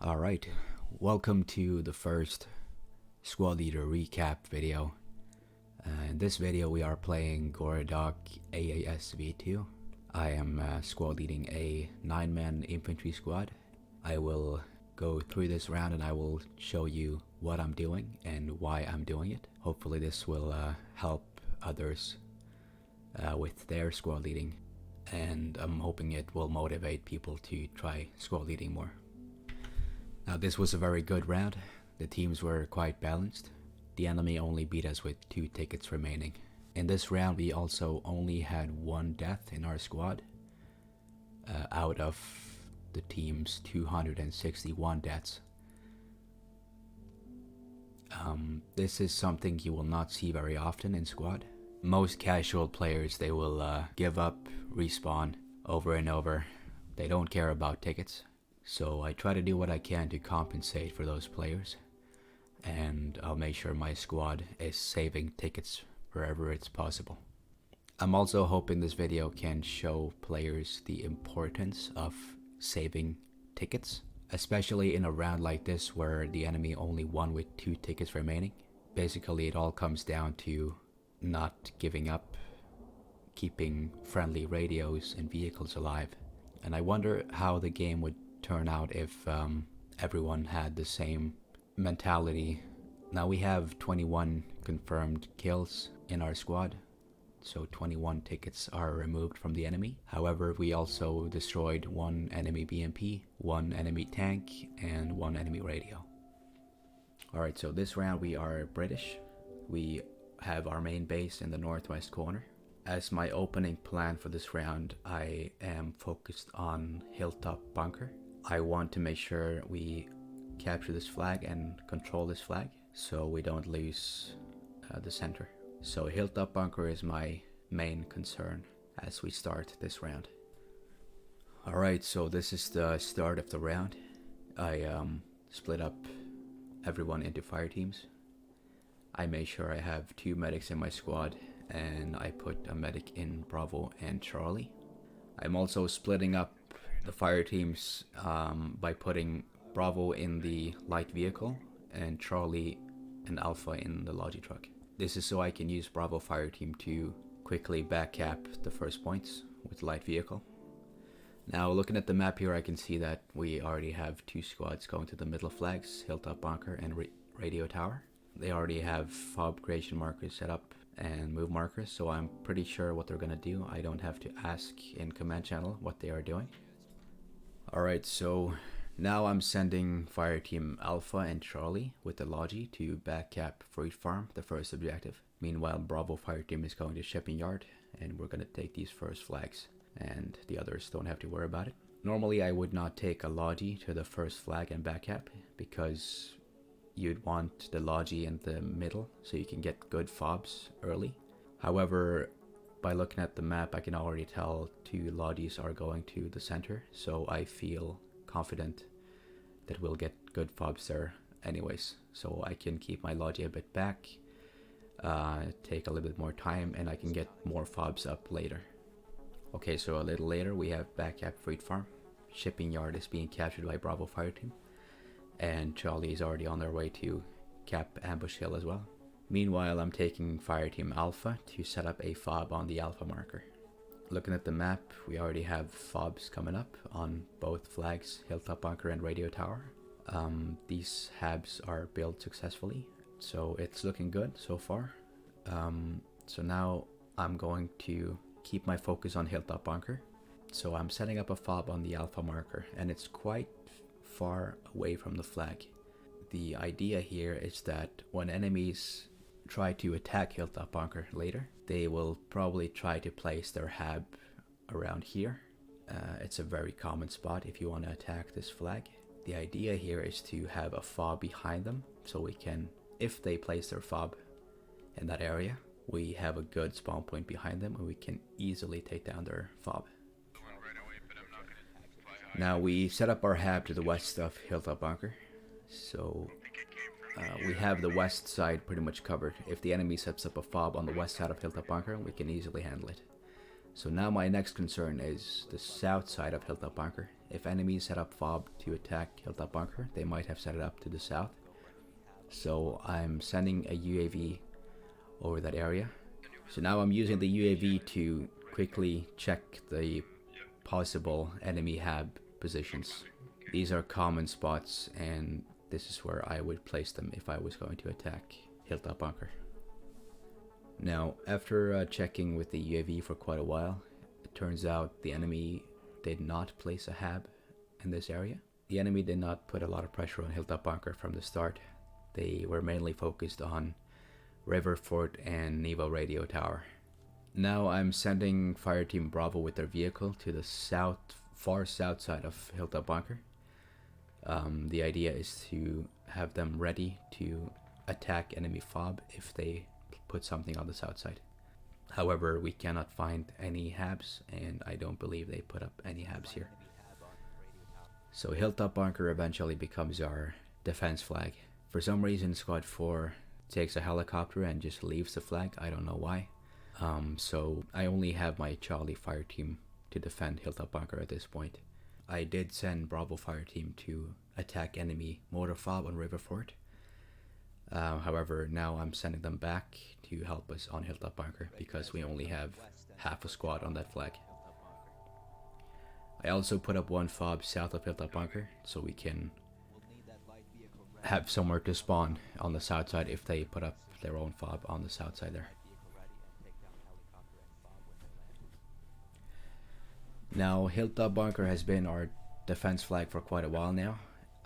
Alright, welcome to the first squad leader recap video. In this video we are playing Gorodok AAS V2. I am squad leading a 9-man infantry squad. I will go through this round and I will show you what I'm doing and why I'm doing it. Hopefully this will help others with their squad leading, and I'm hoping it will motivate people to try squad leading more. Now this was a very good round. The teams were quite balanced. The enemy only beat us with 2 tickets remaining. In this round we also only had 1 death in our squad out of the team's 261 deaths. This is something you will not see very often in squad. Most casual players, they will give up, respawn over and over. They don't care about tickets. So I try to do what I can to compensate for those players, and I'll make sure my squad is saving tickets wherever it's possible. I'm also hoping this video can show players the importance of saving tickets, especially in a round like this where the enemy only won with 2 tickets remaining. Basically it all comes down to not giving up, keeping friendly radios and vehicles alive. And I wonder how the game would turn out if everyone had the same mentality. Now we have 21 confirmed kills in our squad, so 21 tickets are removed from the enemy. However, we also destroyed 1 enemy BMP, 1 enemy tank, and 1 enemy radio. Alright, so this round we are British. We have our main base in the northwest corner. As my opening plan for this round, I am focused on Hilltop Bunker. I want to make sure we capture this flag and control this flag so we don't lose the center. So Hilltop Bunker is my main concern as we start this round. Alright, so this is the start of the round. I split up everyone into fire teams. I made sure I have 2 medics in my squad, and I put a medic in Bravo and Charlie. I'm also splitting up the fire teams by putting Bravo in the light vehicle and Charlie and Alpha in the Logi truck. This is so I can use Bravo fire team to quickly backcap the first points with light vehicle. Now looking at the map here, I can see that we already have 2 squads going to the middle flags, Hilltop Bunker and Radio Tower. They already have fob creation markers set up and move markers, so I'm pretty sure what they're gonna do. I don't have to ask in command channel what they are doing. Alright, so now I'm sending fire team Alpha and Charlie with the Logi to backcap Fruit Farm, the first objective. Meanwhile, Bravo fire team is going to shipping yard, and we're gonna take these first flags, and the others don't have to worry about it. Normally I would not take a Logi to the first flag and backcap, because you'd want the Logi in the middle so you can get good fobs early. However, by looking at the map, I can already tell 2 Logis are going to the center, so I feel confident that we'll get good fobs there anyways. So I can keep my Logi a bit back, take a little bit more time, and I can get more fobs up later. Okay, so a little later we have backcap Fruit Farm. Shipping yard is being captured by Bravo fire team, and Charlie is already on their way to cap Ambush Hill as well. Meanwhile, I'm taking fire team Alpha to set up a fob on the Alpha marker. Looking at the map, we already have fobs coming up on both flags, Hilltop Bunker and Radio Tower. These habs are built successfully, so it's looking good so far. So now I'm going to keep my focus on Hilltop Bunker. So I'm setting up a fob on the Alpha marker, and it's quite far away from the flag. The idea here is that when enemies try to attack Hilltop Bunker later, they will probably try to place their hab around here. It's a very common spot if you want to attack this flag. The idea here is to have a fob behind them, so we can, if they place their fob in that area, we have a good spawn point behind them and we can easily take down their fob. Now we set up our hab to the west of Hilltop Bunker, so we have the west side pretty much covered. If the enemy sets up a fob on the west side of Hilltop Bunker, we can easily handle it. So now my next concern is the south side of Hilltop Bunker. If enemies set up FOB to attack Hilltop Bunker, they might have set it up to the south. So I'm sending a UAV over that area. So now I'm using the UAV to quickly check the possible enemy hab positions. These are common spots, and this is where I would place them if I was going to attack Hilltop Bunker. Now, after checking with the UAV for quite a while, it turns out the enemy did not place a hab in this area. The enemy did not put a lot of pressure on Hilltop Bunker from the start. They were mainly focused on River Fort and Nevo Radio Tower. Now I'm sending Fireteam Bravo with their vehicle to the far south side of Hilltop Bunker. The idea is to have them ready to attack enemy FOB if they put something on the south side. However, we cannot find any habs, and I don't believe they put up any habs here. So Hilltop Bunker eventually becomes our defense flag. For some reason, Squad 4 takes a helicopter and just leaves the flag. I don't know why. So I only have my Charlie fire team to defend Hilltop Bunker at this point. I did send Bravo fire team to attack enemy motor fob on River Fort. However, now I'm sending them back to help us on Hilltop Bunker because we only have half a squad on that flag. I also put up one fob south of Hilltop Bunker so we can have somewhere to spawn on the south side if they put up their own fob on the south side there. Now, Hilltop Bunker has been our defense flag for quite a while now.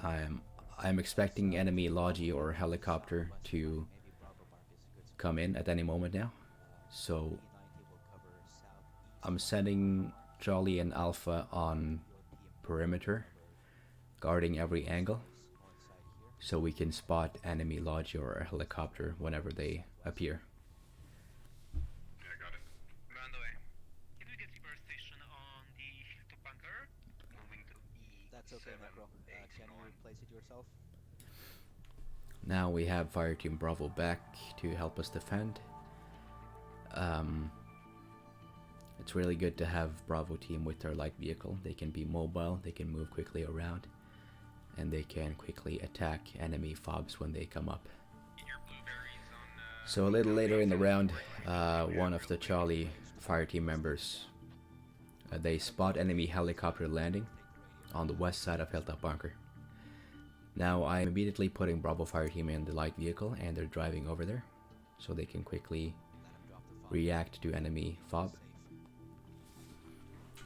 I'm expecting enemy Logi or helicopter to come in at any moment now. So I'm sending Charlie and Alpha on perimeter, guarding every angle, so we can spot enemy Logi or a helicopter whenever they appear. Yeah, got it. By the way, can we get the burst station on the Hilltop Bunker? Moving to E7. That's okay, Necro. Can you place it yourself? Now we have Fireteam Bravo back to help us defend. It's really good to have Bravo team with their light vehicle. They can be mobile, they can move quickly around, and they can quickly attack enemy fobs when they come up. So a little later in the round, one of the Charlie Fireteam members, they spot enemy helicopter landing on the west side of Hilltop Bunker. Now I'm immediately putting Bravo Fireteam in the light vehicle, and they're driving over there so they can quickly react to enemy fob.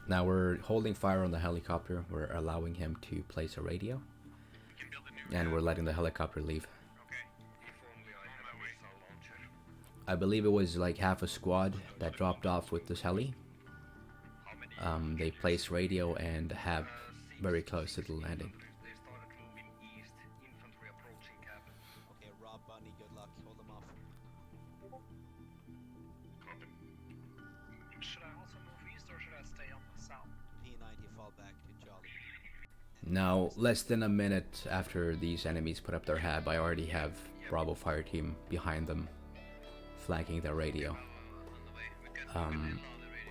Now we're holding fire on the helicopter. We're allowing him to place a radio, and we're letting the helicopter leave. I believe it was like half a squad that dropped off with this heli. They placed radio and have very close to the landing. Okay, Rob, Bunny, good luck. Hold them off. Should I also move east or should I stay on the south? P90, fall back to Charlie. Now, less than a minute after these enemies put up their hab, I already have Bravo Fireteam behind them, flanking their radio.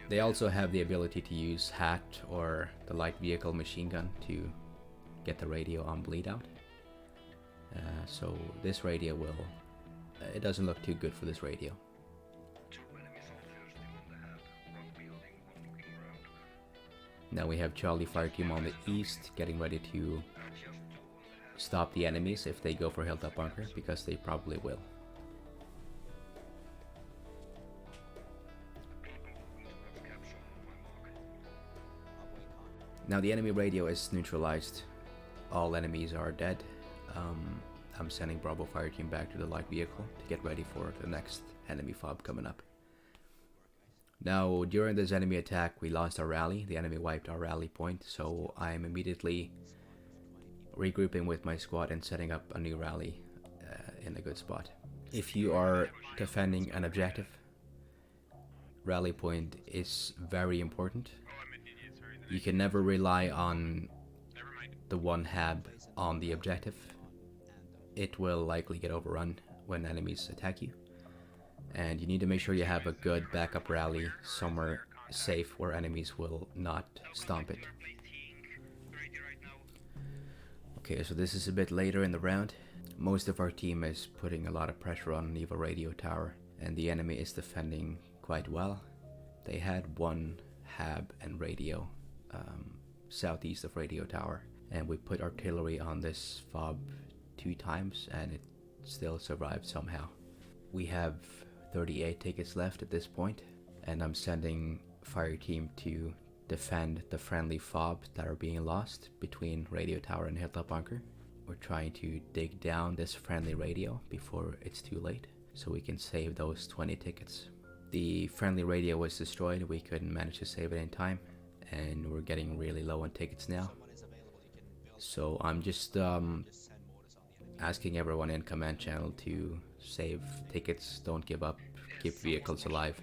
They also have the ability to use HAT or the light vehicle machine gun to get the radio on bleed out. So this radio will... it doesn't look too good for this radio. Now we have Charlie Fireteam on the east getting ready to stop the enemies if they go for Hilltop Bunker, because they probably will. Now the enemy radio is neutralized. All enemies are dead. I'm sending Bravo Fireteam back to the light vehicle to get ready for the next enemy fob coming up. Now, during this enemy attack, we lost our rally. The enemy wiped our rally point, so I'm immediately regrouping with my squad and setting up a new rally in a good spot. If you are defending an objective, rally point is very important. You can never rely on the one hab on the objective. It will likely get overrun when enemies attack you. And you need to make sure you have a good backup rally somewhere safe where enemies will not stomp it. Okay, so this is a bit later in the round. Most of our team is putting a lot of pressure on Evo radio tower, and the enemy is defending quite well. They had one hab and radio southeast of radio tower, and we put artillery on this fob 2 times and it still survived somehow. We have 38 tickets left at this point, and I'm sending fire team to defend the friendly fobs that are being lost between radio tower and hilltop bunker. We're trying to dig down this friendly radio before it's too late, so we can save those 20 tickets. The friendly radio was destroyed, we couldn't manage to save it in time, and we're getting really low on tickets now. So I'm just asking everyone in command channel to save tickets, don't give up, keep vehicles alive.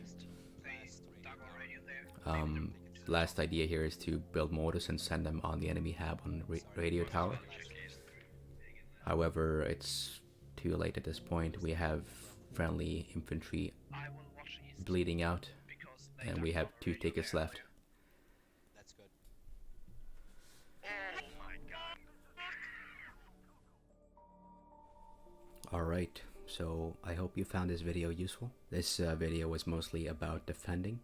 Last idea here is to build mortars and send them on the enemy hab on radio tower. However, it's too late at this point. We have friendly infantry bleeding out, and we have 2 tickets left. That's good. Oh my god. Alright, so I hope you found this video useful. This video was mostly about defending.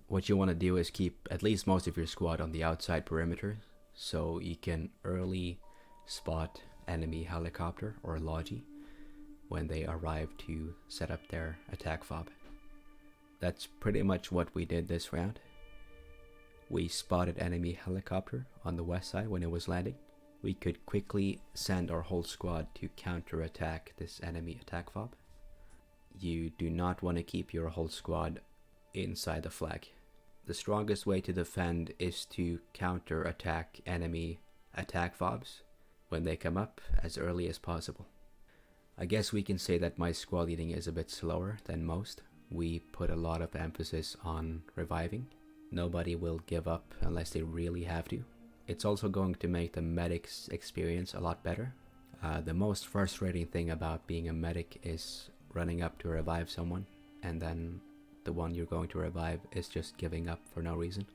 What you want to do is keep at least most of your squad on the outside perimeter, so you can early spot enemy helicopter or logi when they arrive to set up their attack fob. That's pretty much what we did this round. We spotted enemy helicopter on the west side when it was landing. We could quickly send our whole squad to counter-attack this enemy attack fob. You do not want to keep your whole squad inside the flag. The strongest way to defend is to counter-attack enemy attack fobs when they come up as early as possible. I guess we can say that my squad leading is a bit slower than most. We put a lot of emphasis on reviving. Nobody will give up unless they really have to. It's also going to make the medic's experience a lot better. The most frustrating thing about being a medic is running up to revive someone, and then the one you're going to revive is just giving up for no reason.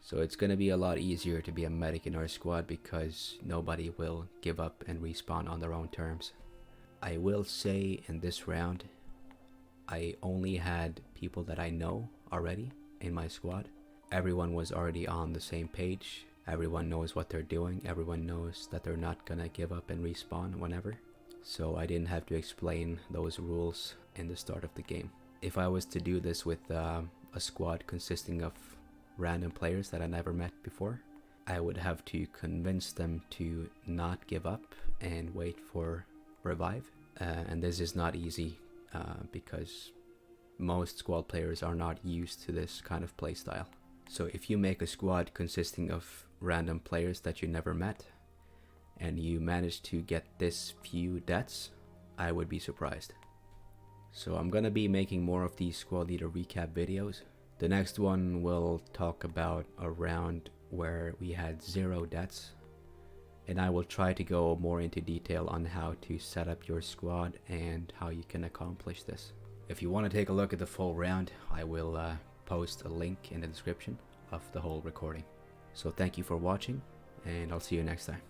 So it's going to be a lot easier to be a medic in our squad because nobody will give up and respawn on their own terms. I will say in this round, I only had people that I know already in my squad. Everyone was already on the same page. Everyone knows what they're doing. Everyone knows that they're not gonna give up and respawn whenever. So I didn't have to explain those rules in the start of the game. If I was to do this with a squad consisting of random players that I never met before, I would have to convince them to not give up and wait for revive. And this is not easy because most squad players are not used to this kind of playstyle. So if you make a squad consisting of random players that you never met and you manage to get this few deaths, I would be surprised. So I'm gonna be making more of these squad leader recap videos. The next one will talk about a round where we had 0 deaths, and I will try to go more into detail on how to set up your squad and how you can accomplish this. If you want to take a look at the full round, I will post a link in the description of the whole recording. So thank you for watching, and I'll see you next time.